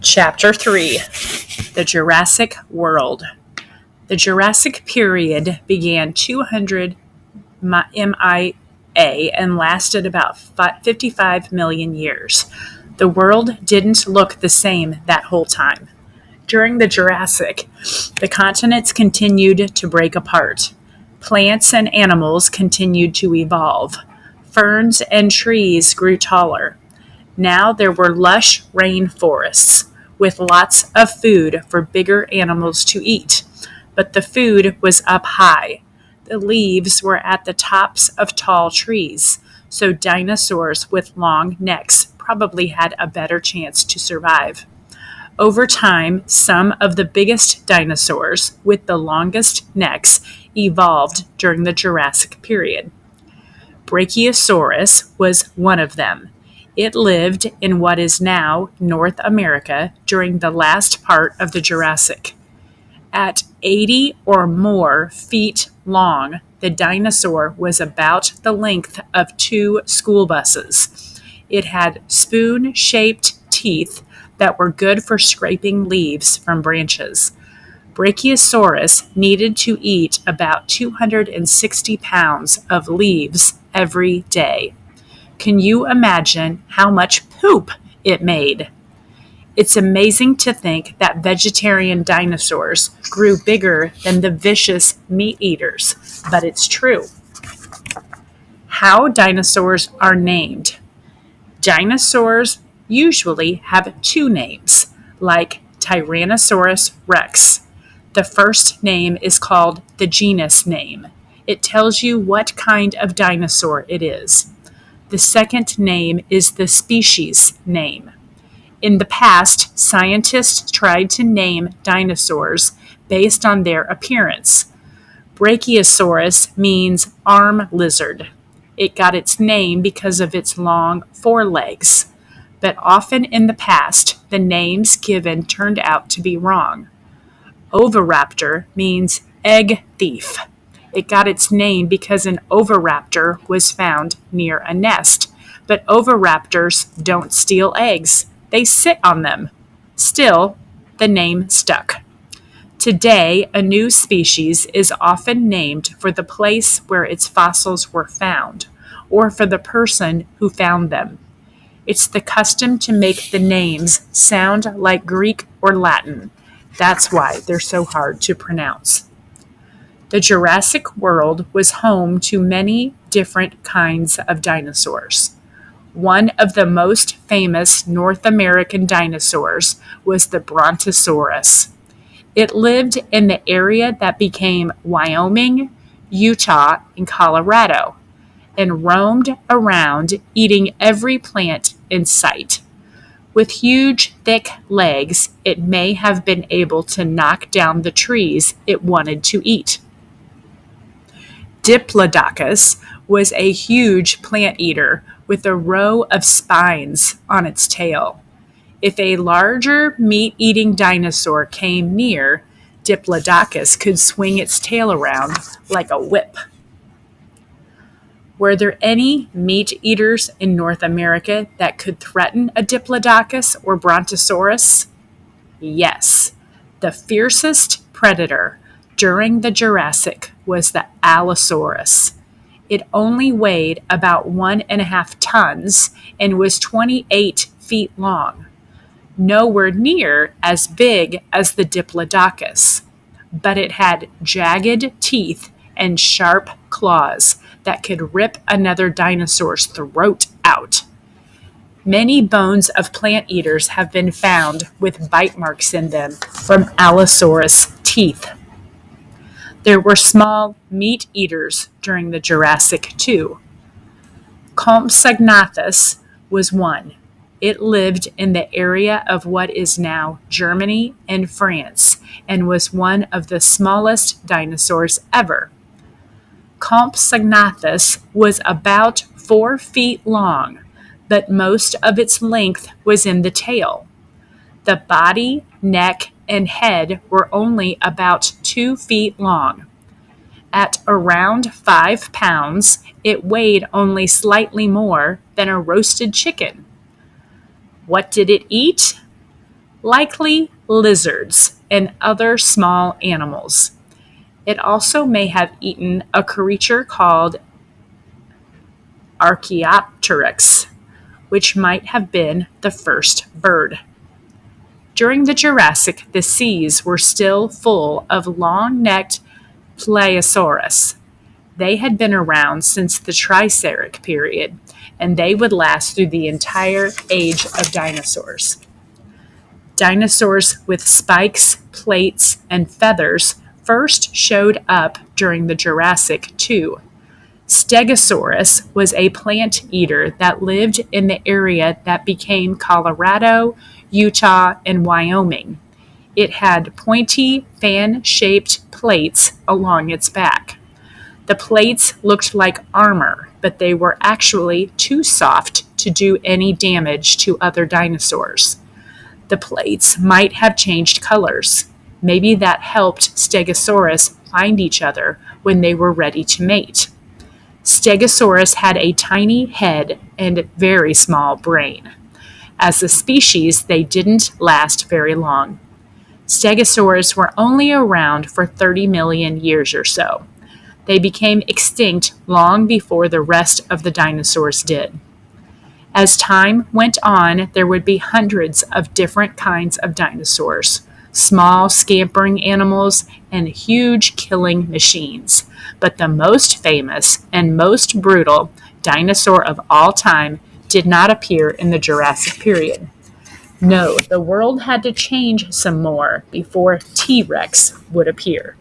Chapter 3: The Jurassic World. The Jurassic Period began 200 MIA and lasted about 55 million years. The world didn't look the same that whole time. During the Jurassic, the continents continued to break apart. Plants and animals continued to evolve. Ferns and trees grew taller. Now there were lush rainforests with lots of food for bigger animals to eat. But the food was up high. The leaves were at the tops of tall trees, so dinosaurs with long necks probably had a better chance to survive. Over time, some of the biggest dinosaurs with the longest necks evolved during the Jurassic period. Brachiosaurus was one of them. It lived in what is now North America during the last part of the Jurassic. At 80 or more feet long, the dinosaur was about the length of 2 school buses. It had spoon-shaped teeth that were good for scraping leaves from branches. Brachiosaurus needed to eat about 260 pounds of leaves every day. Can you imagine how much poop it made? It's amazing to think that vegetarian dinosaurs grew bigger than the vicious meat eaters, but it's true. How dinosaurs are named. Dinosaurs usually have 2 names, like Tyrannosaurus rex. The first name is called the genus name. It tells you what kind of dinosaur it is. The second name is the species name. In the past, scientists tried to name dinosaurs based on their appearance. Brachiosaurus means arm lizard. It got its name because of its long forelegs. But often in the past, the names given turned out to be wrong. Oviraptor means egg thief. It got its name because an oviraptor was found near a nest. But oviraptors don't steal eggs. They sit on them. Still, the name stuck. Today, a new species is often named for the place where its fossils were found, or for the person who found them. It's the custom to make the names sound like Greek or Latin. That's why they're so hard to pronounce. The Jurassic world was home to many different kinds of dinosaurs. One of the most famous North American dinosaurs was the Brontosaurus. It lived in the area that became Wyoming, Utah, and Colorado, and roamed around eating every plant in sight. With huge, thick legs, it may have been able to knock down the trees it wanted to eat. Diplodocus was a huge plant eater with a row of spines on its tail. If a larger meat-eating dinosaur came near, Diplodocus could swing its tail around like a whip. Were there any meat eaters in North America that could threaten a Diplodocus or Brontosaurus? Yes. The fiercest predator during the Jurassic was the Allosaurus. It only weighed about 1.5 tons and was 28 feet long. Nowhere near as big as the Diplodocus, but it had jagged teeth and sharp claws that could rip another dinosaur's throat out. Many bones of plant eaters have been found with bite marks in them from Allosaurus teeth. There were small meat eaters during the Jurassic too. Segnathus was one. It lived in the area of what is now Germany and France and was one of the smallest dinosaurs ever. Segnathus was about 4 feet long, but most of its length was in the tail. The body, neck, and head were only about 2 feet long. At around 5 pounds, it weighed only slightly more than a roasted chicken. What did it eat? likely lizards and other small animals. It also may have eaten a creature called Archaeopteryx, which might have been the first bird. During the Jurassic, the seas were still full of long-necked Pliosaurus. They had been around since the Triassic period, and they would last through the entire age of dinosaurs. Dinosaurs with spikes, plates, and feathers first showed up during the Jurassic too. Stegosaurus was a plant eater that lived in the area that became Colorado, Utah, and Wyoming. It had pointy, fan-shaped plates along its back. The plates looked like armor, but they were actually too soft to do any damage to other dinosaurs. The plates might have changed colors. Maybe that helped Stegosaurus find each other when they were ready to mate. Stegosaurus had a tiny head and very small brain. As a species, they didn't last very long. Stegosaurs were only around for 30 million years or so. They became extinct long before the rest of the dinosaurs did. As time went on, there would be hundreds of different kinds of dinosaurs, small scampering animals and huge killing machines. But the most famous and most brutal dinosaur of all time did not appear in the Jurassic period. No, the world had to change some more before T-Rex would appear.